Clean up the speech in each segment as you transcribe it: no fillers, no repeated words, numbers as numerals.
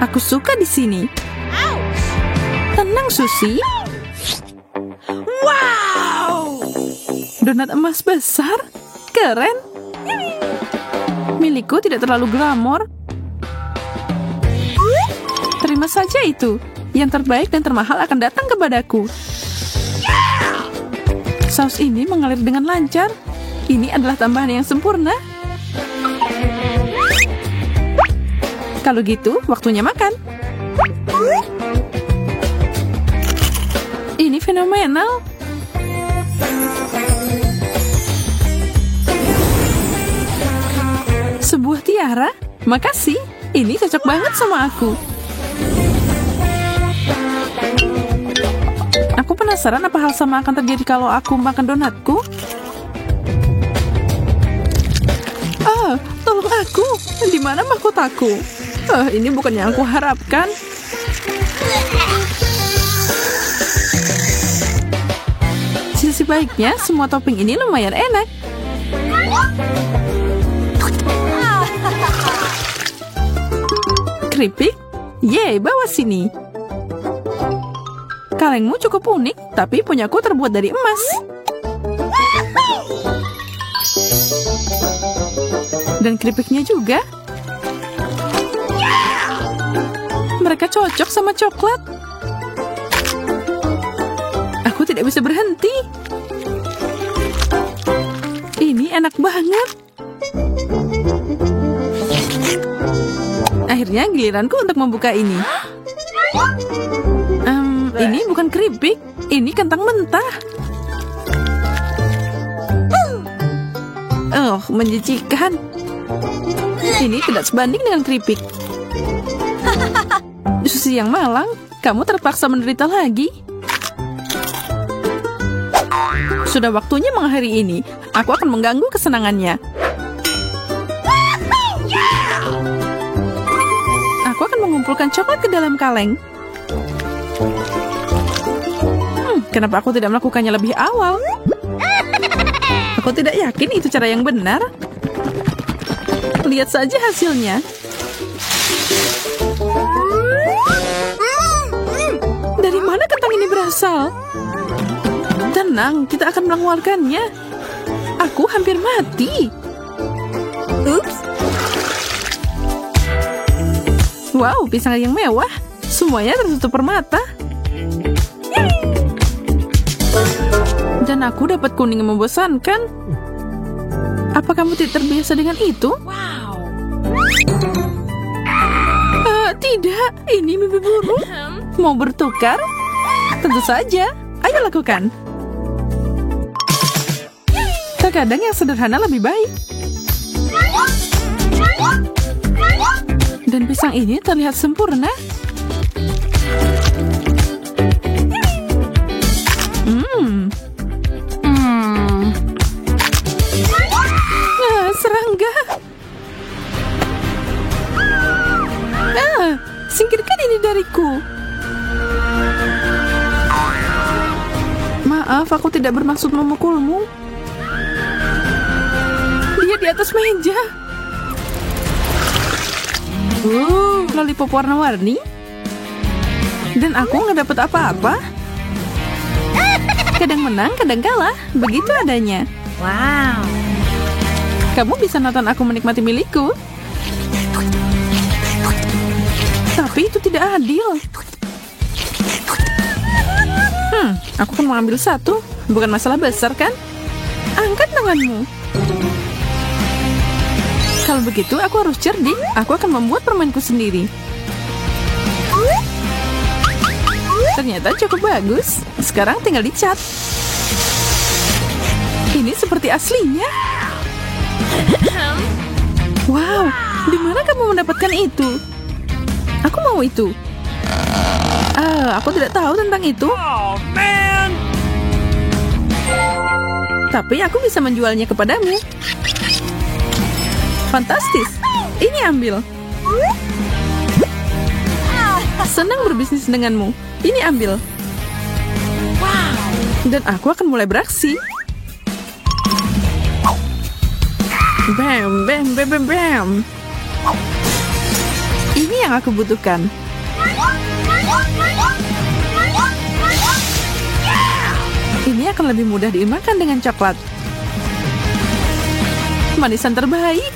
Aku suka di sini. Tenang, Susi. Wow! Donat emas besar? Keren. Milikku tidak terlalu glamor. Terima saja itu. Yang terbaik dan termahal akan datang kepadaku. Saus ini mengalir dengan lancar. Ini adalah tambahan yang sempurna. Kalau gitu, waktunya makan. Ini fenomenal. Sebuah tiara? Makasih. Ini cocok banget sama aku. Aku penasaran apa hal sama akan terjadi kalau aku makan donatku. Tolong aku. Di mana mahkotaku? Ini bukan yang aku harapkan. Sisi baiknya, semua topping ini lumayan enak. Keripik? Yeay, bawa sini. Kalengmu cukup unik, tapi punyaku terbuat dari emas. Dan keripiknya juga. Mereka cocok sama coklat. Aku tidak bisa berhenti. Ini enak banget. Akhirnya giliranku untuk membuka ini. Ini bukan keripik, ini kentang mentah. Menjijikan. Ini tidak sebanding dengan keripik. Susi yang malang, kamu terpaksa menderita lagi. Sudah waktunya mengakhiri ini. Aku akan mengganggu kesenangannya. Aku akan mengumpulkan coklat ke dalam kaleng. Kenapa aku tidak melakukannya lebih awal? Aku tidak yakin itu cara yang benar. Lihat saja hasilnya. Dari mana kentang ini berasal? Tenang, kita akan mengeluarkannya. Aku hampir mati. Ups. Wow, pisang yang mewah. Semuanya tertutup permata. Dan aku dapat kuning yang membosankan. Apa kamu tidak terbiasa dengan itu? Wow! Tidak, ini mimpi buruk. Mau bertukar? Tentu saja. Ayo lakukan. Terkadang yang sederhana lebih baik. Dan pisang ini terlihat sempurna. Serangga. Singkirkan ini dariku. Maaf, aku tidak bermaksud memukulmu. Dia di atas meja. Lollipop warna-warni. Dan aku nggak dapat apa-apa. Kadang menang, kadang kalah. Begitu adanya. Wow! Kamu bisa nonton aku menikmati milikku. Tapi itu tidak adil. Aku akan mengambil satu. Bukan masalah besar, kan? Angkat tanganmu. Kalau begitu, aku harus cerdik. Aku akan membuat permainku sendiri. Ternyata cukup bagus. Sekarang tinggal dicat. Ini seperti aslinya. Wow, di mana kamu mendapatkan itu? Aku mau itu. Aku tidak tahu tentang itu. Oh, man! Tapi aku bisa menjualnya kepadamu. Fantastis. Ini ambil. Senang berbisnis denganmu. Ini ambil. Wow! Dan aku akan mulai beraksi. Bam, bam, bam, bam, bam. Ini yang aku butuhkan. Ini akan lebih mudah dimakan dengan coklat. Manisan terbaik.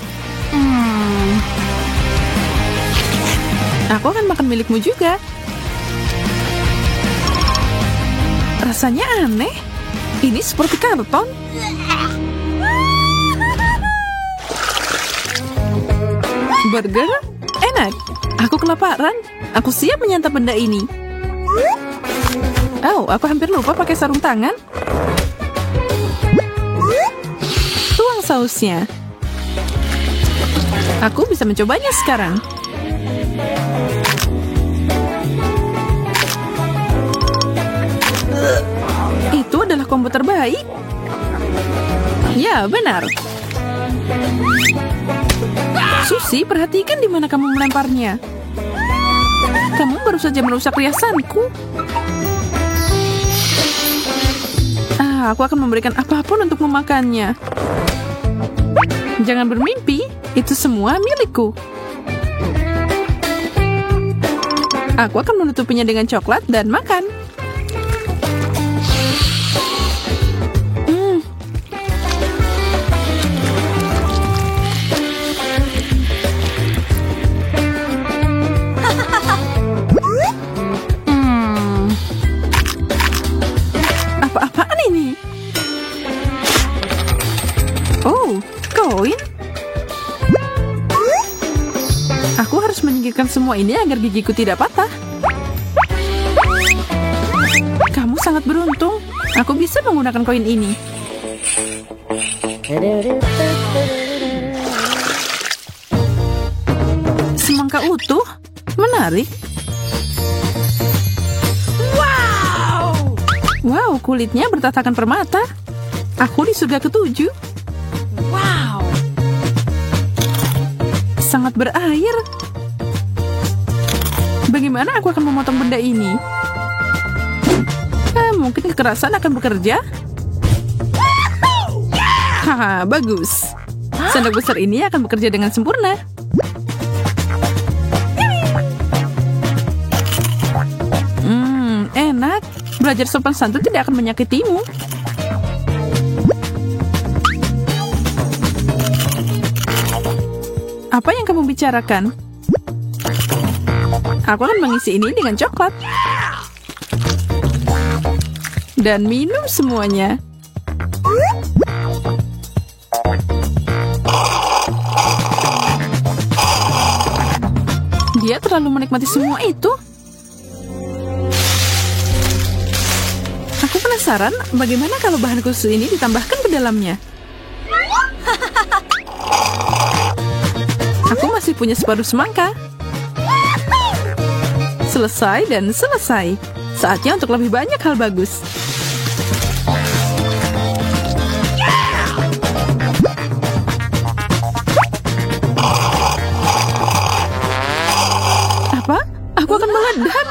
Aku akan makan milikmu juga. Rasanya aneh. Ini seperti karton. Burger? Enak. Aku kelaparan. Aku siap menyantap benda ini. Oh, aku hampir lupa pakai sarung tangan. Tuang sausnya. Aku bisa mencobanya sekarang. Itu adalah combo terbaik. Ya, benar. Susi, perhatikan di mana kamu melemparnya. Kamu baru saja merusak riasanku. Aku akan memberikan apapun untuk memakannya. Jangan bermimpi, itu semua milikku. Aku akan menutupinya dengan coklat dan makan. Apa-apaan ini? Oh, koin. Aku harus menyingkirkan semua ini agar gigiku tidak patah. Kamu sangat beruntung. Aku bisa menggunakan koin ini. Semangka utuh? Menarik. Wow, kulitnya bertatakan permata. Aku di surga ke-7. Wow. Sangat berair. Bagaimana aku akan memotong benda ini? Mungkin kekerasan akan bekerja. Haha, bagus. Sendok besar ini akan bekerja dengan sempurna. Enak. Belajar sopan santun tidak akan menyakitimu. Apa yang kamu bicarakan? Aku akan mengisi ini dengan coklat. Dan minum semuanya. Dia terlalu menikmati semua itu. Aku penasaran bagaimana kalau bahan khusus ini ditambahkan ke dalamnya. Aku masih punya separuh semangka. Selesai dan selesai. Saatnya untuk lebih banyak hal bagus. Apa? Aku akan meledak.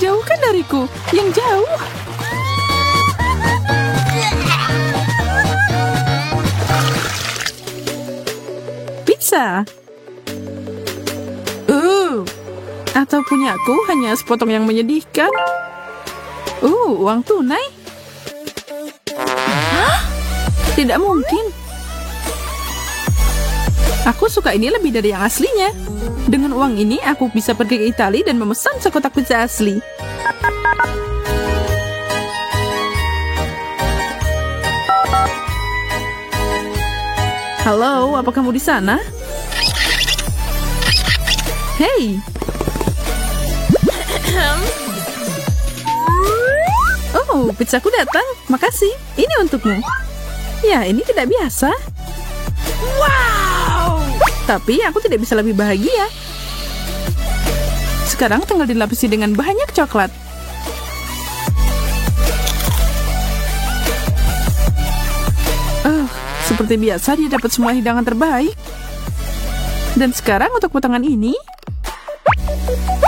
Jauhkan dariku, yang jauh. Pizza. Atau punyaku hanya sepotong yang menyedihkan. Uang tunai. Hah? Tidak mungkin. Aku suka ini lebih dari yang aslinya. Dengan uang ini, aku bisa pergi ke Italia dan memesan sekotak pizza asli. Halo, apa kamu di sana? Hei. Oh, pizzaku datang. Makasih. Ini untukmu. Ya, ini tidak biasa. Wow. Tapi aku tidak bisa lebih bahagia. Sekarang tinggal dilapisi dengan banyak coklat. Seperti biasa dia dapat semua hidangan terbaik. Dan sekarang untuk potongan ini,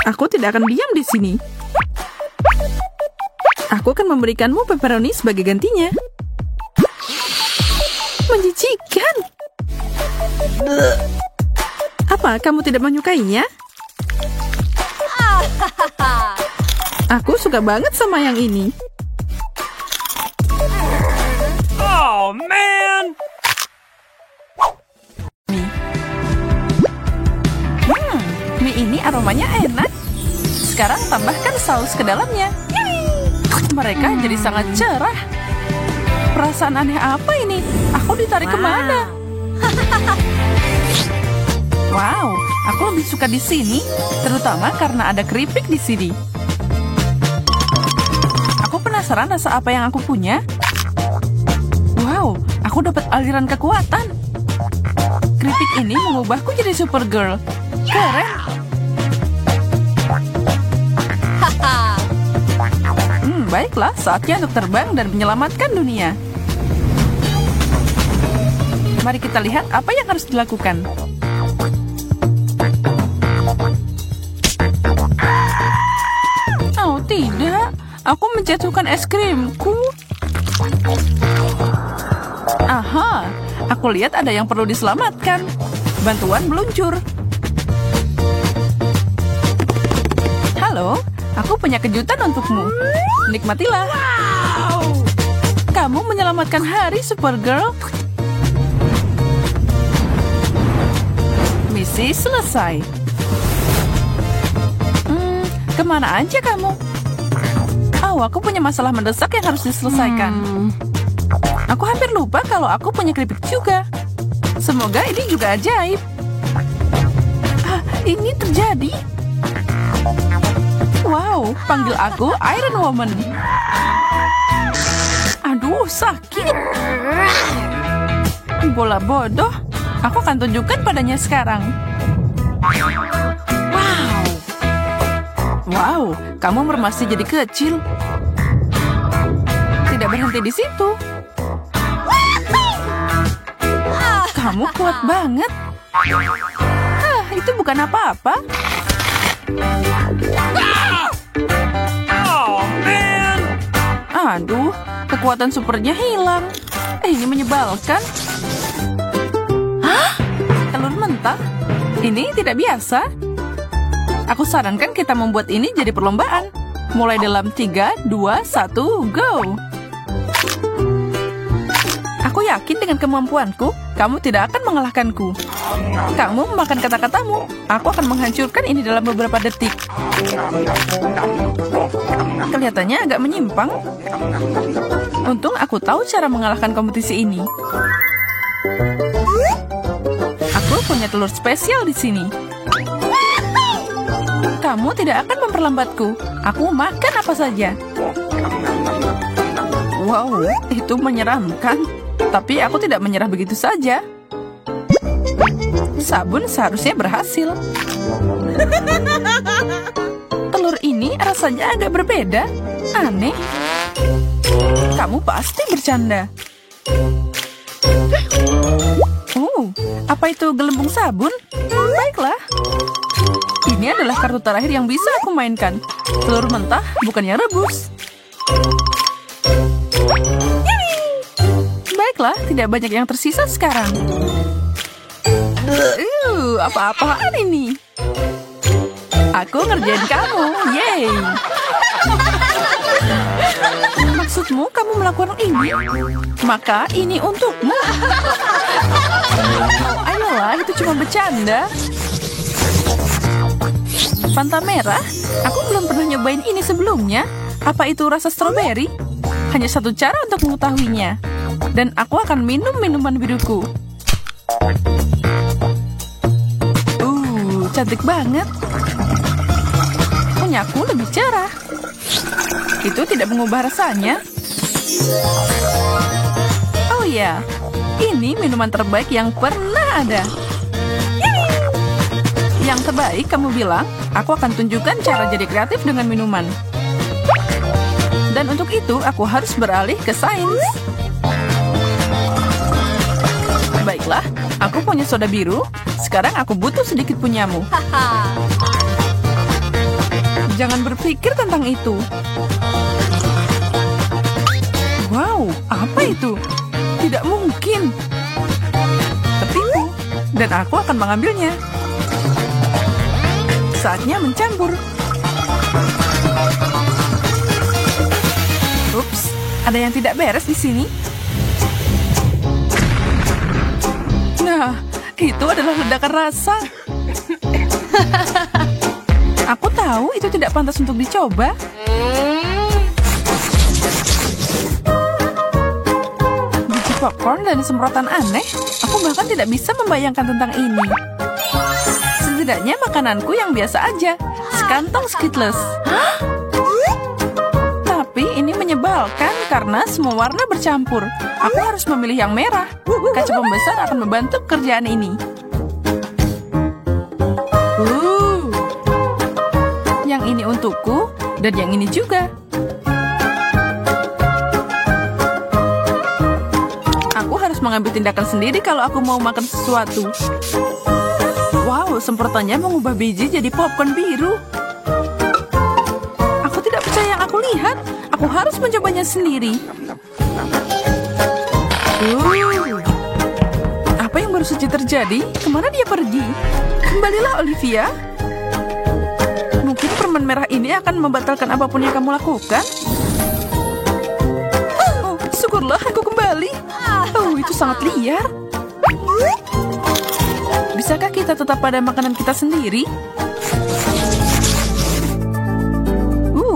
aku tidak akan diam di sini. Aku akan memberikanmu pepperoni sebagai gantinya. Menjijikan. Apa Kenapa kamu tidak menyukainya? Aku suka banget sama yang ini. Oh, man! Mie ini aromanya enak. Sekarang tambahkan saus ke dalamnya. Mereka jadi sangat cerah. Perasaan aneh apa ini? Aku ditarik kemana? Wow, aku lebih suka di sini, terutama karena ada keripik di sini. Aku penasaran rasa apa yang aku punya. Wow, aku dapat aliran kekuatan. Keripik ini mengubahku jadi Supergirl. Keren. Baiklah, saatnya untuk terbang dan menyelamatkan dunia. Mari kita lihat apa yang harus dilakukan. Oh tidak, aku menjatuhkan es krimku. Aha, aku lihat ada yang perlu diselamatkan. Bantuan meluncur. Halo, aku punya kejutan untukmu. Nikmatilah. Kamu menyelamatkan hari, Supergirl. Misi selesai. Kemana aja kamu? Oh, aku punya masalah mendesak yang harus diselesaikan. Aku hampir lupa kalau aku punya keripik juga. Semoga ini juga ajaib. Ini terjadi. Wow, panggil aku Iron Woman. Aduh, sakit. Bola bodoh. Aku akan tunjukkan padanya sekarang. Wow, kamu masih jadi kecil. Tidak berhenti di situ. Kamu kuat banget. Itu bukan apa-apa. Oh, man! Aduh, kekuatan supernya hilang. Ini menyebalkan. Hah? Telur mentah? Ini tidak biasa. Aku sarankan kita membuat ini jadi perlombaan. Mulai dalam 3, 2, 1, go! Aku yakin dengan kemampuanku, kamu tidak akan mengalahkanku. Kamu memakan kata-katamu. Aku akan menghancurkan ini dalam beberapa detik. Kelihatannya agak menyimpang. Untung aku tahu cara mengalahkan kompetisi ini. Aku punya telur spesial di sini. Kamu tidak akan memperlambatku. Aku makan apa saja. Wow, itu menyeramkan. Tapi aku tidak menyerah begitu saja. Sabun seharusnya berhasil. Telur ini rasanya agak berbeda. Aneh. Kamu pasti bercanda. Oh, apa itu gelembung sabun? Baiklah. Ini adalah kartu terakhir yang bisa aku mainkan. Telur mentah, bukannya rebus. Baiklah, tidak banyak yang tersisa sekarang. Apa-apaan ini? Aku ngerjain kamu, yeay. Maksudmu kamu melakukan ini? Maka ini untukmu. Ayolah, itu cuma bercanda. Fanta merah? Aku belum pernah nyobain ini sebelumnya. Apa itu rasa stroberi? Hanya satu cara untuk mengetahuinya. Dan aku akan minum minuman biruku. Cantik banget. Punyaku lebih cerah. Itu tidak mengubah rasanya. Oh ya, ini minuman terbaik yang pernah ada. Yang terbaik kamu bilang, aku akan tunjukkan cara jadi kreatif dengan minuman. Dan untuk itu, aku harus beralih ke sains. Baiklah, aku punya soda biru. Sekarang aku butuh sedikit punyamu. Jangan berpikir tentang itu. Wow, apa itu? Tidak mungkin. Tertipu. Dan aku akan mengambilnya. saatnya mencampur. Ups, ada yang tidak beres di sini. Nah, itu adalah ledakan rasa. Aku tahu itu tidak pantas untuk dicoba. Biji popcorn dan semprotan aneh. Aku bahkan tidak bisa membayangkan tentang ini. Setidaknya makananku yang biasa aja. Sekantong Skittles. Tapi ini menyebalkan karena semua warna bercampur. Aku harus memilih yang merah. Kaca pembesar akan membantu pekerjaan ini. Yang ini untukku, dan yang ini juga. Aku harus mengambil tindakan sendiri kalau aku mau makan sesuatu. Wow, semprotannya mengubah biji jadi popcorn biru. Aku tidak percaya yang aku lihat. Aku harus mencobanya sendiri. Apa yang baru saja terjadi? Kemana dia pergi? Kembalilah, Olivia. Mungkin permen merah ini akan membatalkan apapun yang kamu lakukan. Oh, syukurlah aku kembali. Oh, itu sangat liar. Bisakah kita tetap pada makanan kita sendiri?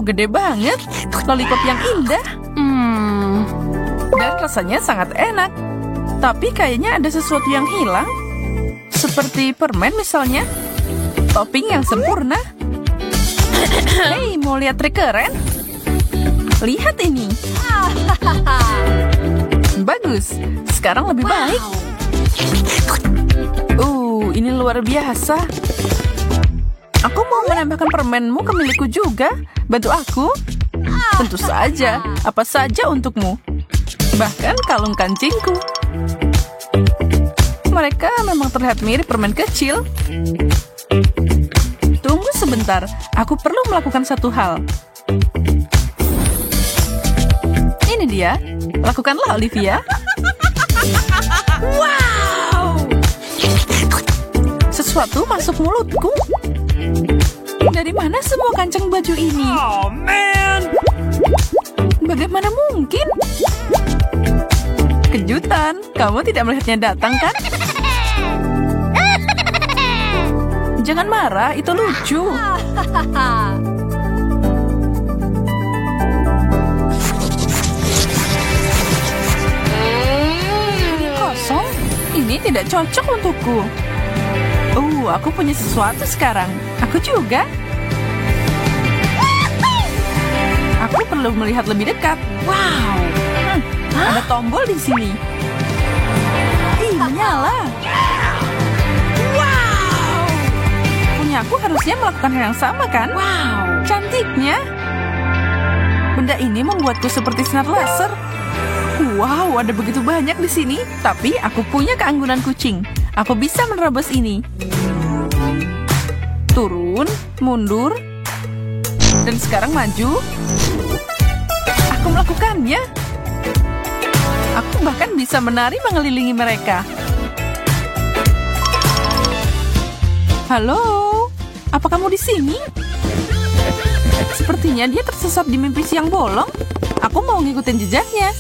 Gede banget. Lollipop yang indah. Dan rasanya sangat enak. Tapi kayaknya ada sesuatu yang hilang. Seperti permen misalnya. Topping yang sempurna. Hei, mau lihat trik keren? Lihat ini. Bagus. Sekarang lebih baik. Ini luar biasa. Aku mau menambahkan permenmu ke milikku juga. Bantu aku? Tentu saja. Apa saja untukmu. Bahkan kalung kancingku. Mereka memang terlihat mirip permen kecil. Tunggu sebentar. Aku perlu melakukan satu hal. Ini dia. Lakukanlah, Olivia. Wow! Sesuatu masuk mulutku. Dari mana semua kancing baju ini? Oh, man! Bagaimana mungkin? Kejutan, kamu tidak melihatnya datang, kan? Jangan marah, itu lucu. Ini kosong. Ini tidak cocok untukku. Aku punya sesuatu sekarang. Aku juga. Aku perlu melihat lebih dekat. Wow. Ada tombol di sini. Menyala. Wow. Punya aku harusnya melakukan hal yang sama, kan? Wow. Cantiknya. Benda ini membuatku seperti sinar laser. Wow, ada begitu banyak di sini. Tapi aku punya keanggunan kucing. Aku bisa menerobos ini. Turun, mundur, dan sekarang maju. Aku melakukannya. Aku bahkan bisa menari mengelilingi mereka. Halo, apa kamu di sini? Sepertinya dia tersesat di mimpi siang bolong. Aku mau ngikutin jejaknya.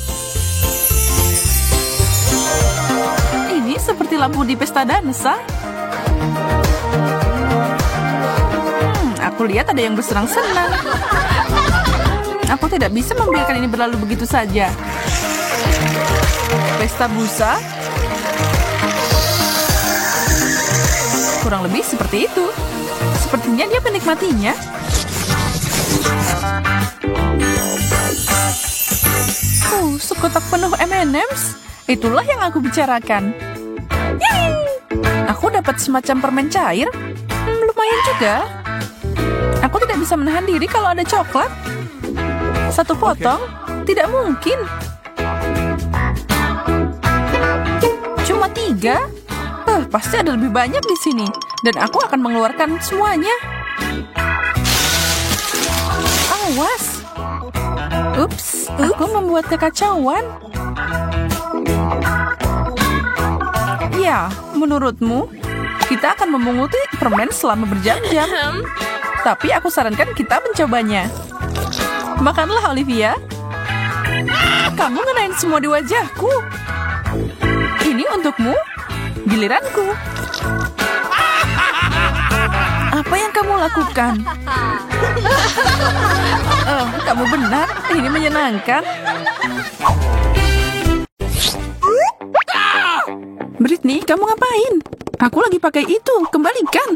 Ini seperti lampu di pesta dansa. Aku lihat ada yang bersenang-senang. Aku tidak bisa membiarkan ini berlalu begitu saja. Pesta busa. Kurang lebih seperti itu. Sepertinya dia menikmatinya. Sekotak penuh M&M's. Itulah yang aku bicarakan. Yeay! Aku dapat semacam permen cair. Lumayan juga. Aku tidak bisa menahan diri kalau ada coklat. Satu potong? Tidak mungkin. Cuma 3? Pasti ada lebih banyak di sini. Dan aku akan mengeluarkan semuanya. Awas. Ups, aku membuat kekacauan. Ya, menurutmu? Kita akan memunguti permen selama berjam-jam. Tapi aku sarankan kita mencobanya. Makanlah, Olivia. Kamu ngenain semua di wajahku. Ini untukmu. Giliranku. Apa yang kamu lakukan? Oh, kamu benar. Ini menyenangkan. Britney, kamu ngapain? Aku lagi pakai itu. Kembalikan.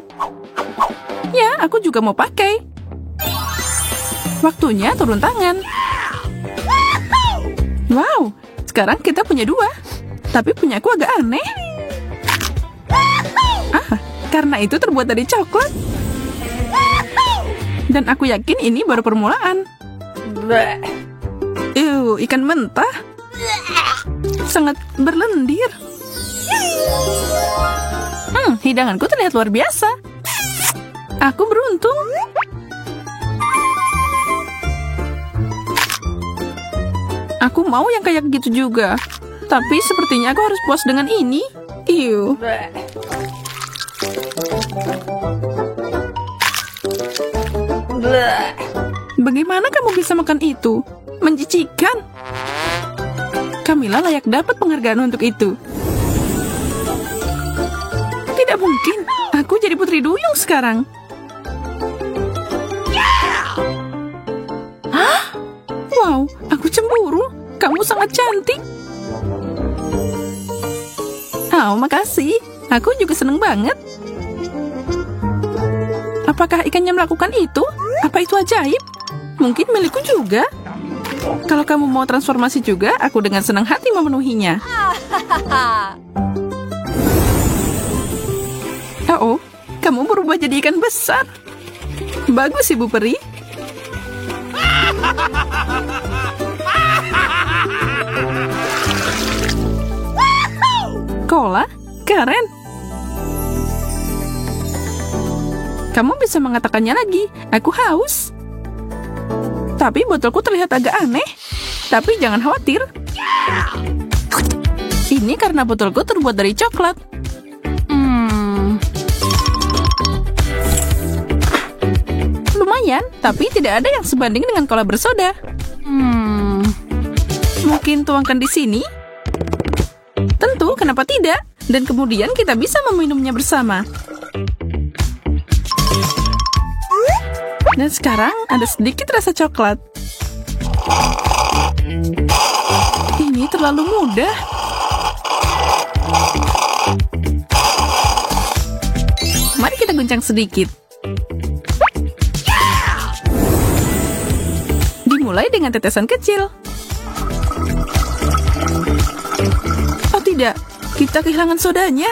Ya, aku juga mau pakai. Waktunya turun tangan. Wow, sekarang kita punya 2. Tapi punyaku agak aneh. Karena itu terbuat dari coklat. Dan aku yakin ini baru permulaan. Ikan mentah. Sangat berlendir. Hidanganku terlihat luar biasa. Aku beruntung. Aku mau yang kayak gitu juga. Tapi sepertinya aku harus puas dengan ini. Iu. Bagaimana kamu bisa makan itu? Menjijikan. Camilla layak dapat penghargaan untuk itu. Tidak mungkin. Aku jadi putri duyung sekarang. Hah? Wow, aku cemburu. Kamu sangat cantik. Oh, makasih. Aku juga seneng banget. Apakah ikannya melakukan itu? Apa itu ajaib? Mungkin milikku juga. Kalau kamu mau transformasi juga, aku dengan senang hati memenuhinya. Oh, kamu berubah jadi ikan besar. Bagus, Ibu Peri. Cola? Keren. Kamu bisa mengatakannya lagi. Aku haus. Tapi botolku terlihat agak aneh. Tapi jangan khawatir. Ini karena botolku terbuat dari coklat. Lumayan, tapi tidak ada yang sebanding dengan cola bersoda. Mungkin tuangkan di sini? Tentu, kenapa tidak? Dan kemudian kita bisa meminumnya bersama. Dan sekarang ada sedikit rasa coklat. Ini terlalu mudah. Mari kita guncang sedikit. Dimulai dengan tetesan kecil. Oh tidak, kita kehilangan sodanya.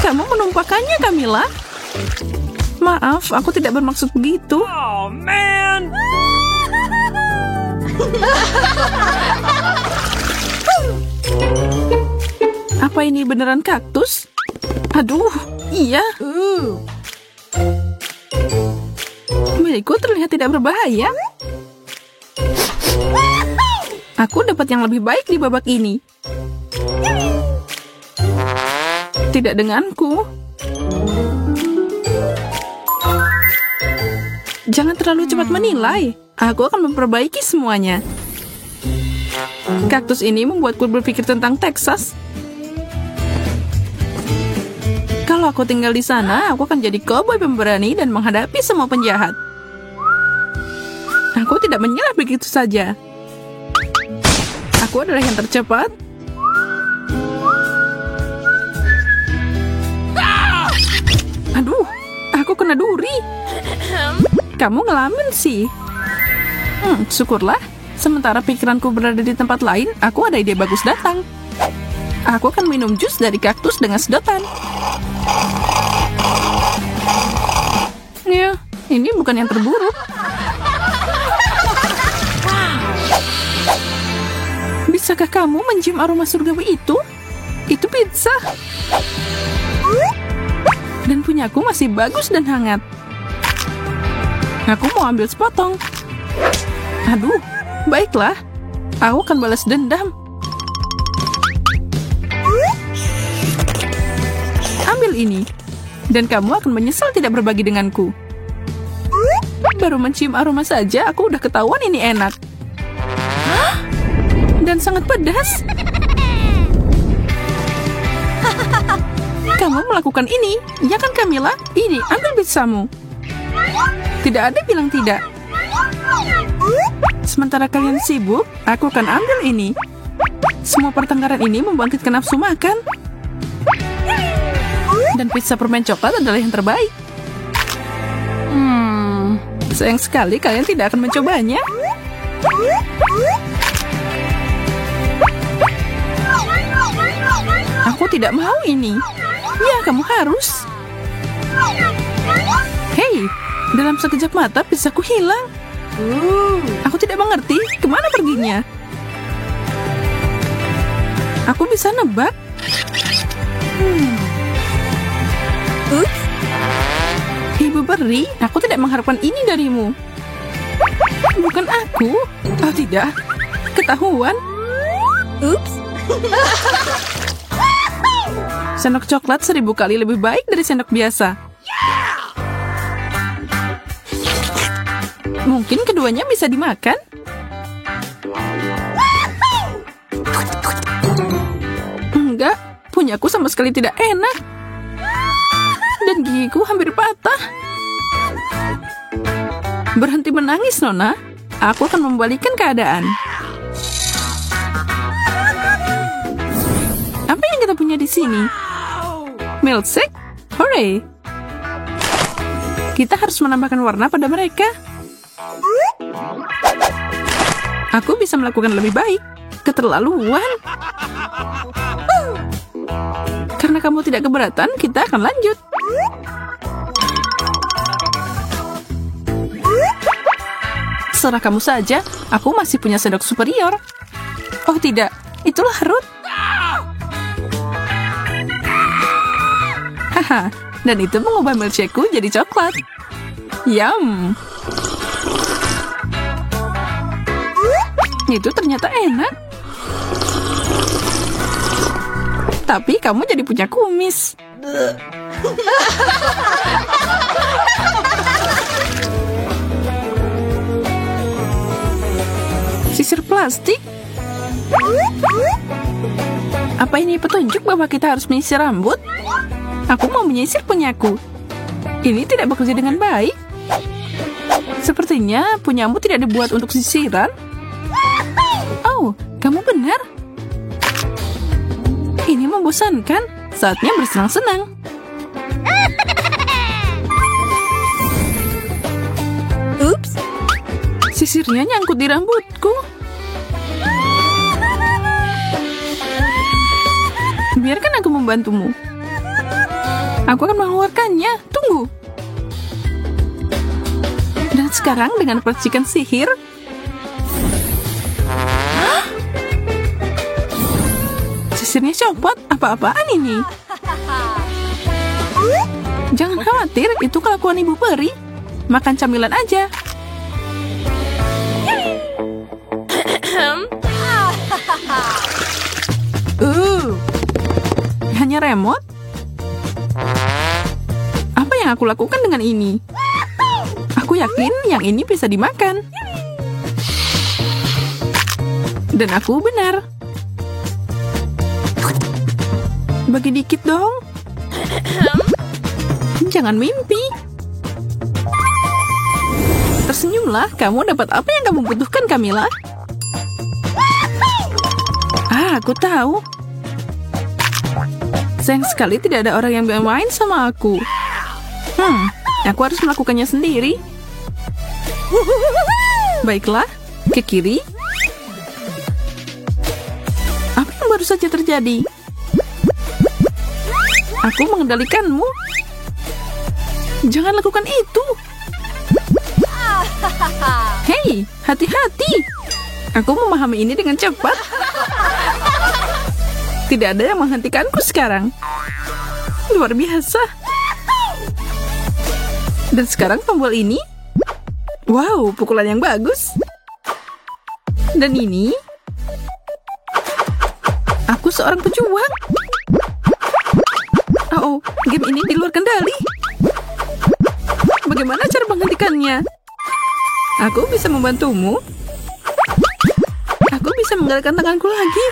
Kamu menumpahkannya, Camilla. Maaf, aku tidak bermaksud begitu. Oh, man! Apa ini beneran kaktus? Aduh, iya. Milikku terlihat tidak berbahaya. Aku dapat yang lebih baik di babak ini. Tidak denganku. Jangan terlalu cepat menilai. Aku akan memperbaiki semuanya. Kaktus ini membuatku berpikir tentang Texas. Kalau aku tinggal di sana, aku akan jadi koboi pemberani dan menghadapi semua penjahat. Aku tidak menyerah begitu saja. Aku adalah yang tercepat. Aduh, aku kena duri. Kamu ngelamin sih. Syukurlah. Sementara pikiranku berada di tempat lain, aku ada ide bagus datang. Aku akan minum jus dari kaktus dengan sedotan. Ya, ini bukan yang terburuk. Bisakah kamu mencium aroma surgawi itu? Itu pizza. Dan punyaku masih bagus dan hangat. Aku mau ambil sepotong. Aduh, baiklah. Aku akan balas dendam. ambil ini. Dan kamu akan menyesal tidak berbagi denganku. Baru mencium aroma saja, aku udah ketahuan ini enak. Dan sangat pedas. Kamu melakukan ini, ya kan Camilla? Ini, ambil pizzamu. Tidak ada bilang tidak. Sementara kalian sibuk, aku akan ambil ini. Semua pertengkaran ini membangkitkan nafsu makan. Dan pizza permen coklat adalah yang terbaik. Sayang sekali kalian tidak akan mencobanya. Aku tidak mau ini. Ya, kamu harus. Hei, dalam sekejap mata pizzaku hilang. Aku tidak mengerti kemana perginya. Aku bisa nebak. Ibu Peri, aku tidak mengharapkan ini darimu. Bukan aku. Oh tidak, ketahuan. Sendok coklat 1000 kali lebih baik dari sendok biasa. Mungkin keduanya bisa dimakan. Enggak, punyaku sama sekali tidak enak. Dan gigiku hampir patah. Berhenti menangis, Nona. Aku akan membalikkan keadaan. Apa yang kita punya di sini? Milkshake? Hooray! Kita harus menambahkan warna pada mereka. Aku bisa melakukan lebih baik. Keterlaluan. Karena kamu tidak keberatan, kita akan lanjut. Serah kamu saja, aku masih punya sendok superior. Oh tidak, itulah Ruth. Haha, dan itu mengubah milkshakeku jadi coklat. Yum. Itu ternyata enak. Tapi kamu jadi punya kumis. Sisir plastik? Apa ini petunjuk bahwa kita harus menyisir rambut? Aku mau menyisir punyaku. Ini tidak bekerja dengan baik. Sepertinya punyamu tidak dibuat untuk sisiran. Oh, kamu benar. Ini membosankan. Saatnya bersenang-senang. Ups. Sisirnya nyangkut di rambutku. Biarkan aku membantumu. Aku akan mengeluarkannya. Tunggu. Dan sekarang dengan percikan sihir. Sisirnya copot. Apa-apaan ini? Jangan khawatir, itu kelakuan Ibu Peri. Makan camilan aja. Hanya remote? Apa yang aku lakukan dengan ini? Aku yakin yang ini bisa dimakan. Dan aku benar. Bagi dikit dong. Jangan mimpi. Tersenyumlah, kamu dapat apa yang kamu butuhkan, Camilla. Aku tahu. Sayang sekali tidak ada orang yang bermain sama aku. Aku harus melakukannya sendiri. Baiklah, ke kiri. Apa yang baru saja terjadi? Aku mengendalikanmu. Jangan lakukan itu. Hei, hati-hati. Aku memahami ini dengan cepat. Tidak ada yang menghentikanku sekarang. Luar biasa. Dan sekarang tombol ini. Wow, pukulan yang bagus. Dan ini. Aku seorang pejuang. Oh, Oh, game ini di luar kendali. Bagaimana cara menghentikannya? Aku bisa membantumu. Aku bisa menggerakkan tanganku lagi.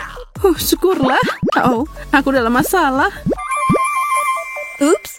Syukurlah. Oh, aku dalam masalah. Ups,